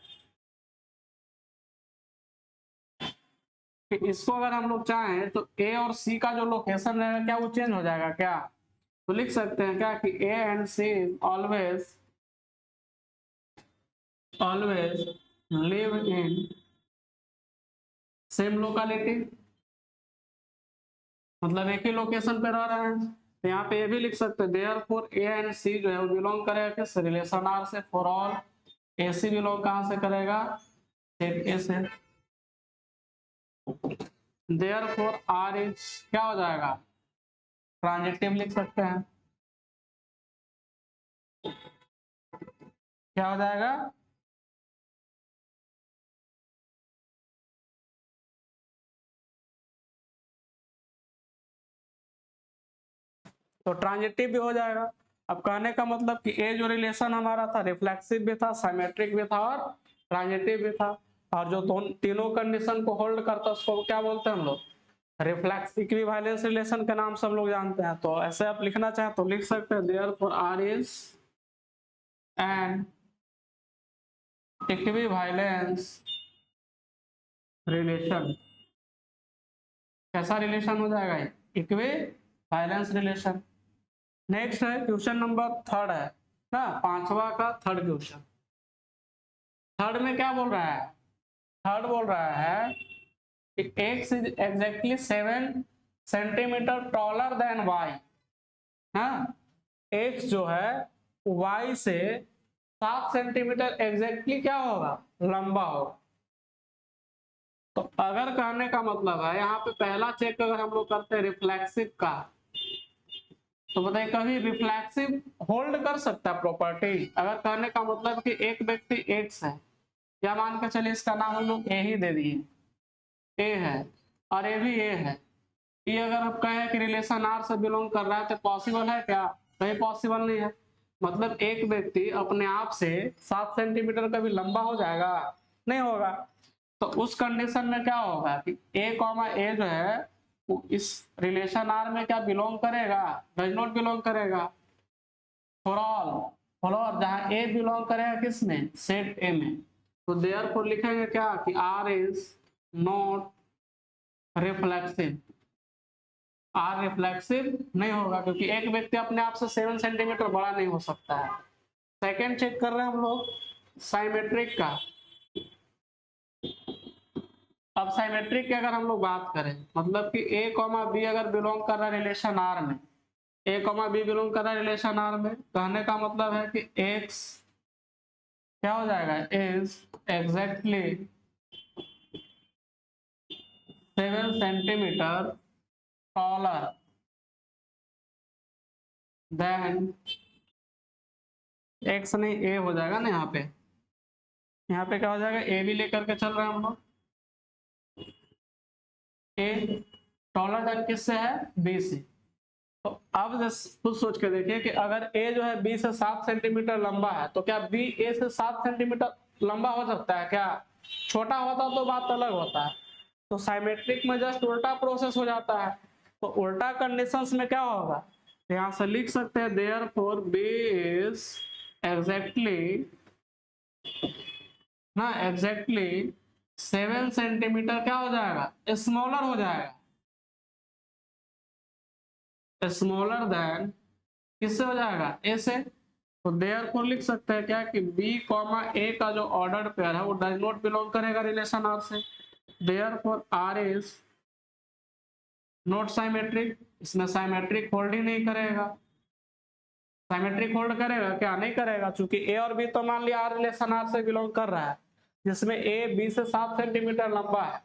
कि इसको अगर हम लोग चाहें तो ए और सी का जो लोकेशन रहेगा क्या वो चेंज हो जाएगा क्या। तो लिख सकते हैं क्या कि A and C is always live in same locality, मतलब एक ही लोकेशन पे रह रहे हैं। तो यहाँ पे ये भी लिख सकते हैं, देयरफॉर ए एंड सी जो है वो बिलोंग करेगा किस रिलेशन आर से। For all A C belong कहाँ से करेगा, सेट ए से। देयरफॉर आर इज क्या हो जाएगा, ट्रांजिटिव लिख सकते हैं। क्या हो जाएगा, तो ट्रांजिटिव भी हो जाएगा। अब कहने का मतलब कि ए जो रिलेशन हमारा था रिफ्लेक्सिव भी था, साइमेट्रिक भी था और ट्रांजिटिव भी था। और जो तीनों कंडीशन को होल्ड करता है उसको क्या बोलते हैं हम लोग, रिफ्लेक्स इक्विवेलेंस रिलेशन के नाम से हम लोग जानते हैं। तो ऐसे आप लिखना चाहें तो लिख सकते हैं, therefore R is an equivalence relation. कैसा रिलेशन हो जाएगा ये, इक्विवेलेंस रिलेशन। नेक्स्ट है क्वेश्चन नंबर थर्ड है ना, पांचवा का थर्ड क्वेश्चन। थर्ड में क्या बोल रहा है, थर्ड बोल रहा है कि x is exactly 7 centimetre taller then y। हाँ, x जो है y से 7 सेंटीमीटर एग्जैक्टली क्या होगा, लंबा होगा। तो अगर कहने का मतलब है यहाँ पे पहला चेक अगर हम लोग करते हैं रिफ्लेक्सिव का, तो बताइए कभी रिफ्लेक्सिव होल्ड कर सकता है प्रॉपर्टी। अगर कहने का मतलब कि एक व्यक्ति एक्स है, या मान के चलिए इसका नाम हम लोग ए ही दे दिए, ए है और ए भी ए है, ये अगर आप कहें कि रिलेशन आर से बिलोंग कर रहा है तो पॉसिबल है क्या, कहीं पॉसिबल नहीं है। मतलब एक व्यक्ति अपने आप से 7 सेंटीमीटर का भी लंबा हो जाएगा, नहीं होगा। तो उस कंडीशन में क्या होगा कि ए कॉमा ए जो है वो इस रिलेशन आर में क्या बिलोंग करेगा, डज नॉट बिलोंग करेगा। फॉर ऑल, फॉर ऑल जहां ए बिलोंग करेगा किस में, सेट ए में। तो देयरफॉर लिखेंगे क्या कि R is not reflexive, R reflexive नहीं होगा क्योंकि एक व्यक्ति अपने आप से 7 सेंटीमीटर बड़ा नहीं हो सकता है। सेकंड चेक कर रहे हैं हम लोग साइमेट्रिक का। अब साइमेट्रिक की अगर हम लोग बात करें, मतलब कि ए कॉमा बी अगर बिलोंग कर रहा है रिलेशन आर में, ए कॉमा बी बिलोंग कर रहा है रिलेशन आर में, कहने का मतलब है कि एक्स क्या हो जाएगा, is exactly 7 centimetre taller then x नहीं a हो जाएगा ना, यहाँ पे क्या हो जाएगा, a भी लेकर के चल रहे हैं हम लोग, a टॉलर देन किससे है, b से। तो अब खुद सोच के देखिए कि अगर a जो है b से 7 सेंटीमीटर लंबा है तो क्या b a से 7 सेंटीमीटर लंबा हो सकता है क्या? छोटा होता तो बात अलग होता है। तो साइमेट्रिक में जस्ट उल्टा प्रोसेस हो जाता है। तो उल्टा कंडीशंस में क्या होगा, यहां से लिख सकते हैं देयरफॉर b इज एग्जैक्टली ना, एग्जैक्टली 7 सेंटीमीटर क्या हो जाएगा, स्मॉलर हो जाएगा, स्मॉलर देन किससे हो जाएगा, ए से। तो देयरफॉर लिख सकते हैं क्या कि बी कॉमा ए का जो ऑर्डर्ड पेयर है वो डज नॉट बिलोंग करेगा रिलेशन आर से। Therefore R is not symmetric, इसमें साइमेट्रिक होल्ड ही नहीं करेगा। साइमेट्रिक होल्ड करेगा क्या, नहीं करेगा, चूंकि ए और बी तो मान लिया आर रिलेशन आर से बिलोंग कर रहा है, जिसमें ए बी से 7 सेंटीमीटर लंबा है।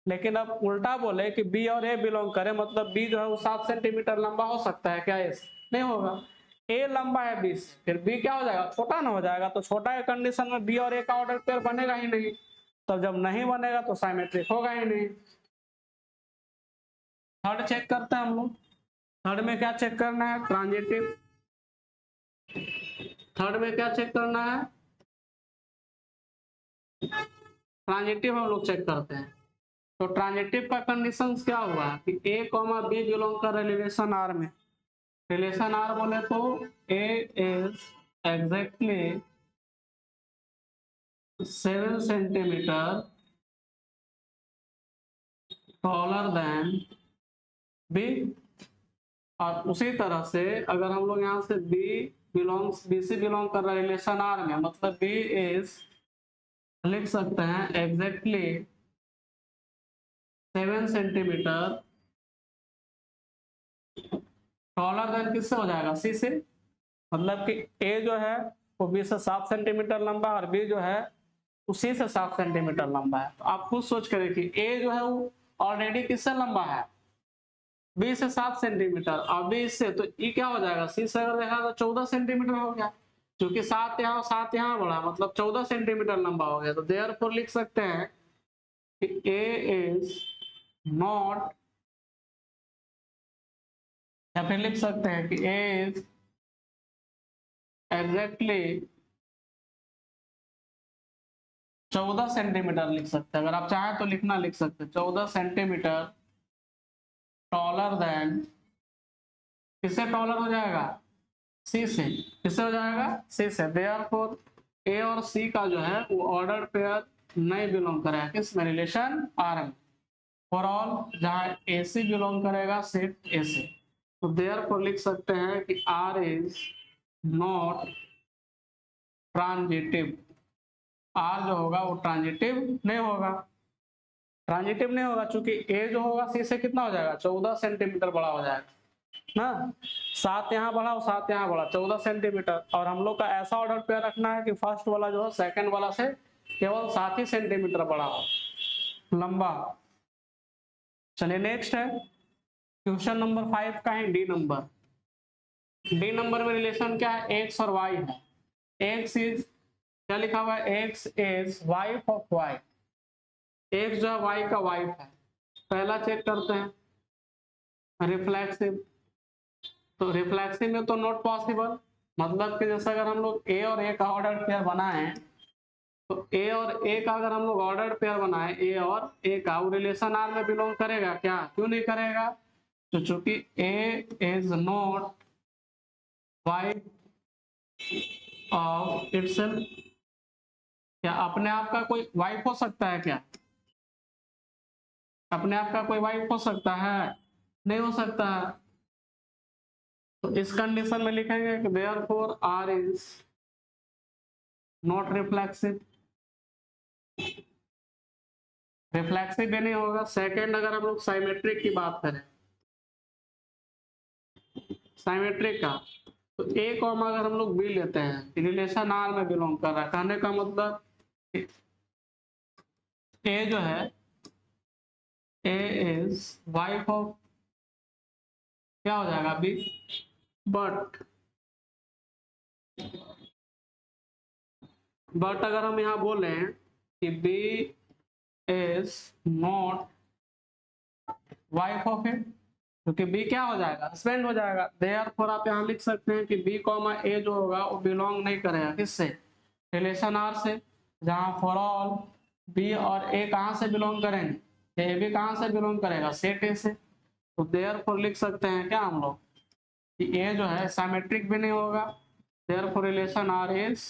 लेकिन अब उल्टा बोले कि बी और ए बिलोंग करे, मतलब बी जो है वो 7 सेंटीमीटर लंबा हो सकता है क्या, एस नहीं होगा। ए लंबा है 20, फिर बी क्या हो जाएगा, छोटा ना हो जाएगा। तो छोटा के कंडीशन में बी और ए का ऑर्डर पेयर बनेगा ही नहीं। तब जब नहीं बनेगा तो साइमेट्रिक होगा ही नहीं। थर्ड चेक करते हैं हम लोग। थर्ड में क्या चेक करना है, ट्रांजिटिव। थर्ड में क्या चेक करना है, ट्रांजिटिव हम लोग चेक करते हैं। तो ट्रांजिटिव का कंडीशन क्या हुआ कि ए कॉमा बी बिलोंग कर रिलेशन आर में। रिलेशन आर बोले तो A is exactly 7 centimetre taller than B. और उसी तरह से अगर हम लोग यहाँ से बी सी बिलोंग कर रहा है रिलेशन आर में, मतलब बी इज लिख सकते हैं एग्जैक्टली 7 सेंटीमीटर टॉलर देन किससे हो जाएगा, सी से। मतलब कि ए जो है वो बी से 7 सेंटीमीटर लंबा और बी जो है उसी से 7 सेंटीमीटर लंबा है। तो आप खुद सोच कर देखिए, ए जो है वो ऑलरेडी किससे लंबा है, बी से 7 सेंटीमीटर, और बी से तो ई क्या हो जाएगा, सी से अगर देखा तो 14 सेंटीमीटर हो गया, क्योंकि 7 यहाँ बढ़ा, मतलब 14 सेंटीमीटर लंबा हो गया। तो देयरफॉर लिख सकते हैं कि ए इज नॉट, या फिर लिख सकते हैं कि ए इज एग्जैक्टली 14 सेंटीमीटर लिख सकते हैं। अगर आप चाहें तो लिखना लिख सकते हैं 14 सेंटीमीटर टॉलर देन, किससे टॉलर हो जाएगा, सी से। किससे हो जाएगा, सी से। देयरफॉर ए और सी का जो है वो ऑर्डर पेयर नहीं बिलोंग करेगा किसमें, रिलेशन आर में। फॉर ऑल जहां ए सी बिलोंग करेगा सिर्फ ए से। तो देयरफॉर लिख सकते हैं कि R is not transitive. R जो होगा वो ट्रांजिटिव नहीं होगा। ट्रांजिटिव नहीं होगा चूंकि ए जो होगा सी से कितना हो जाएगा, 14 सेंटीमीटर बड़ा हो जाएगा ना। 7 यहाँ बढ़ा और 7 यहाँ बढ़ा, 14 सेंटीमीटर। और हम लोग का ऐसा ऑर्डर पेयर रखना है कि फर्स्ट वाला जो है सेकंड वाला से केवल 7 ही सेंटीमीटर बड़ा हो लंबा। चलिए नेक्स्ट है क्वेश्चन नंबर 5 का है डी नंबर। डी नंबर में रिलेशन क्या है, एक्स और वाई है। एक्स इज, क्या लिखा हुआ है, X is wife of Y. X जो है वाई का वाइफ है। पहला चेक करते हैं रिफ्लेक्सिव। तो रिफ्लेक्सिव में तो नॉट पॉसिबल, मतलब कि जैसे अगर हम लोग ए और ए का ऑर्डर पेयर बनाए, तो ए और ए का अगर हम लोग ऑर्डर पेयर बनाए, ए और ए का, वो रिलेशन आर में बिलोंग करेगा क्या, क्यों नहीं करेगा, तो चूंकि A is not wife of itself. क्या अपने आप का कोई वाइफ हो सकता है क्या, अपने आप का कोई वाइफ हो सकता है, नहीं हो सकता। तो इस कंडीशन में लिखेंगे कि therefore R is not reflexive. Reflexive भी नहीं होगा। सेकंड, अगर हम लोग साइमेट्रिक की बात करें, साइमेट्रिक का, तो ए कॉमा अगर हम लोग बी लेते हैं, रिलेशन आर में बिलोंग कर रहा है, कहने का मतलब ए जो है, ए इज वाइफ ऑफ, क्या हो जाएगा बी। बट बट अगर हम यहाँ बोले कि B is not wife of A, क्योंकि बी क्या हो जाएगा, हस्बैंड हो जाएगा। देयरफॉर आप यहाँ लिख सकते हैं कि बी कॉमा ए जो होगा वो बिलोंग नहीं करेगा किससे, रिलेशन आर से, जहाँ फॉर ऑल बी और ए कहाँ से बिलोंग करेंगे, ए भी कहाँ से बिलोंग करेगा, सेट ए से। तो देयरफॉर लिख सकते हैं क्या हम लोग कि ए जो है साइमेट्रिक भी नहीं होगा, therefore relation R is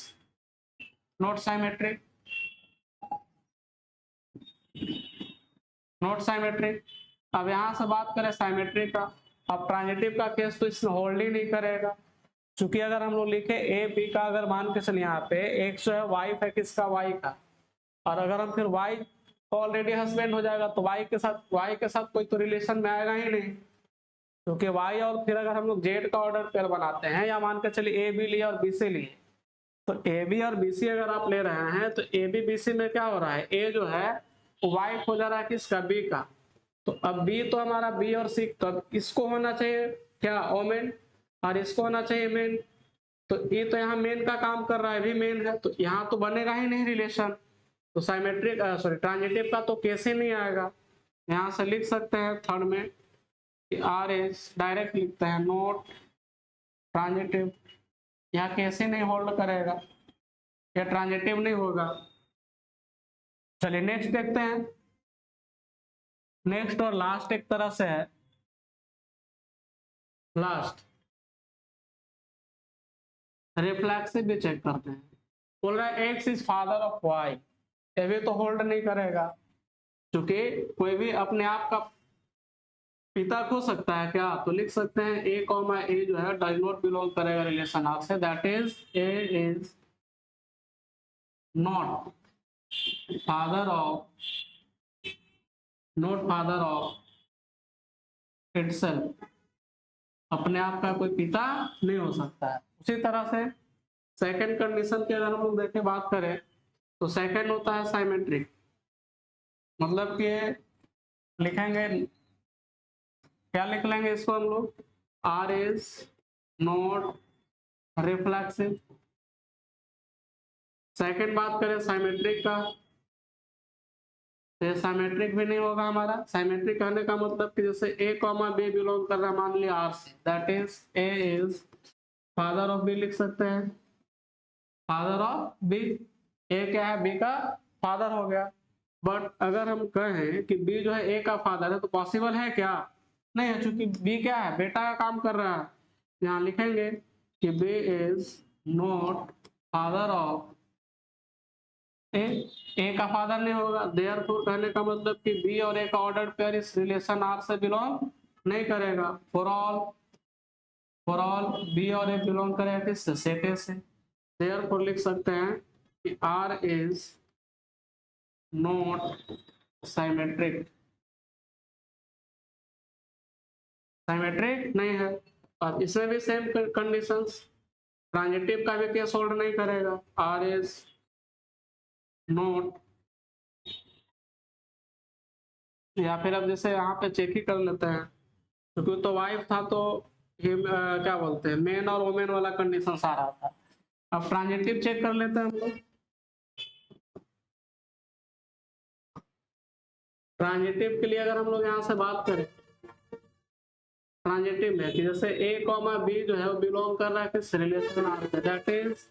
not symmetric, not symmetric. अब यहाँ से बात करें साइमेट्रिक का, अब ट्रांजिटिव का केस तो इसमें होल्ड ही नहीं करेगा, क्योंकि अगर हम लोग लिखे ए बी का, अगर मान के चले यहाँ पे एक जो है वाइफ है किसका, वाई का, और अगर हम फिर वाई ऑलरेडी हस्बैंड हो जाएगा तो वाई के साथ कोई तो रिलेशन में आएगा ही नहीं, क्योंकि वाई और फिर अगर हम लोग जेड का ऑर्डर पेयर बनाते हैं, या मान के चलिए ए बी लिए और बी सी लिए, तो ए बी और बी सी अगर आप ले रहे हैं तो ए बी बी सी में क्या हो रहा है, ए जो है वाइफ हो जा रहा है किसका, बी का। तो अब बी तो हमारा बी और सी, तो अब इसको होना चाहिए क्या, ओमेन, और इसको होना चाहिए मेन। तो ये तो यहाँ मेन का काम कर रहा है, भी मेन है, तो यहाँ तो बनेगा ही नहीं रिलेशन, तो साइमेट्रिक सॉरी ट्रांजिटिव का तो केस ही नहीं आएगा। यहाँ से लिख सकते हैं थर्ड में कि आर एस, डायरेक्ट लिखते हैं नोट ट्रांजिटिव, यहाँ केस ही नहीं होल्ड करेगा, या ट्रांजिटिव नहीं होगा। चलिए नेक्स्ट देखते हैं। नेक्स्ट और लास्ट एक तरह से है, लास्ट रिफ्लेक्सिव भी चेक करते हैं। बोल रहा है X is father of Y, ये भी तो होल्ड नहीं करेगा, क्योंकि कोई भी अपने आप का पिता हो सकता है क्या, तो लिख सकते हैं ए कॉमा ए जो है डज नॉट बिलोंग करेगा रिलेशन आर से, that is A is not father of, not father of itself, अपने आप का कोई पिता नहीं हो सकता है। उसी तरह से सेकंड कंडीशन की अगर हम लोग देखें बात करें, तो सेकंड होता है साइमेट्रिक, मतलब कि लिखेंगे क्या, लिख लेंगे इसको हम लोग R is not reflexive. Second बात करें साइमेट्रिक का, तो साइमेट्रिक भी नहीं होगा हमारा। साइमेट्रिक कहने का मतलब कि जैसे ए कॉमा बी बिलोंग कर रहा है मान लिया आर से, that is A is father of B, लिख सकते हैं फादर ऑफ बी, ए क्या है, बी का फादर हो गया। बट अगर हम कहें कि बी जो है ए का फादर है, तो पॉसिबल है क्या, नहीं है, क्योंकि बी क्या है, बेटा का काम कर रहा है। यहाँ लिखेंगे कि B is not father of A, A का फादर नहीं होगा, देयरफॉर कहने का मतलब कि बी और ए का ऑर्डर पेयर इस रिलेशन आर से बिलोंग नहीं करेगा। फॉर ऑल बी और ए बिलोंग करेगा किससे, सेट ए से। देयरफॉर लिख सकते हैं कि R is not symmetric, symmetric नहीं है। और इसमें भी सेम कंडीशंस, ट्रांजिटिव का भी केस होल्ड नहीं करेगा, आर इज नॉट, या फिर अब जैसे यहाँ पे चेक ही कर लेते हैं, क्योंकि तो वाइफ था तो क्या बोलते हैं, मेन और वोमेन वाला कंडीशन आ रहा था। अब ट्रांजिटिव चेक कर लेते हैं हम लोग। ट्रांजिटिव के लिए अगर हम लोग यहाँ से बात करें, ट्रांजिटिव में कि जैसे ए कॉमा बी जो है वो बिलोंग कर रहा है किस रिलेशन आर से, that is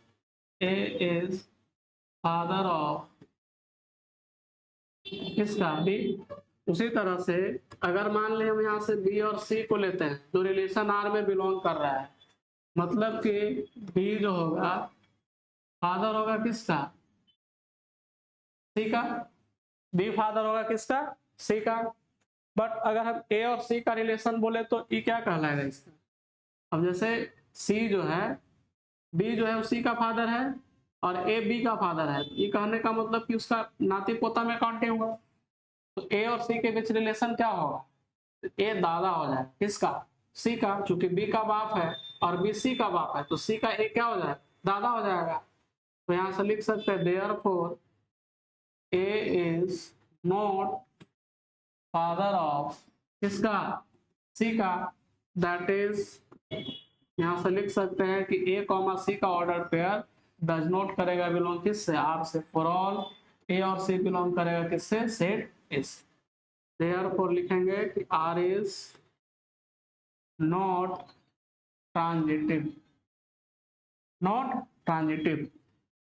A is father of किसका, बी। उसी तरह से अगर मान लें हम यहाँ से बी और सी को लेते हैं जो रिलेशन आर में बिलोंग कर रहा है, मतलब कि बी जो होगा फादर होगा किसका, सी का, बी फादर होगा किसका, सी का। बट अगर हम ए और सी का रिलेशन बोले तो ई क्या कहलाएगा इसका, अब जैसे सी जो है, बी जो है उसी का फादर है और ए बी का फादर है, ये कहने का मतलब कि उसका नाती पोता में काउंटिंग होगा। तो ए और सी के बीच रिलेशन क्या होगा, ए दादा हो जाए किसका, सी का, चूंकि बी का बाप है और बी सी का बाप है, तो सी का ए क्या हो जाए, दादा हो जाएगा। तो यहां से लिख सकते हैं therefore A is not father of किसका, सी का, दैट इज यहाँ से लिख सकते हैं कि ए कॉमा सी का ऑर्डर पेयर डज नॉट करेगा बिलोंग किससे, आर से। फॉर ऑल ए और सी बिलोंग करेगा किससे, सेट एस। देयरफॉर लिखेंगे कि R is not transitive, not transitive.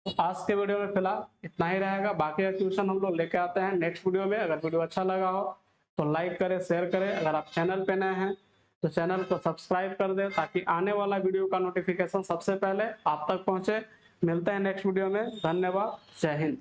तो आज के वीडियो में फिलहाल इतना ही रहेगा, बाकी का क्वेश्चन हम लोग लेके आते हैं नेक्स्ट वीडियो में। अगर वीडियो अच्छा लगा हो तो लाइक करें, शेयर करें। अगर आप चैनल पे नए हैं तो चैनल को सब्सक्राइब कर दें ताकि आने वाला वीडियो का नोटिफिकेशन सबसे पहले आप तक पहुंचे। मिलते हैं नेक्स्ट वीडियो में। धन्यवाद, जय हिंद।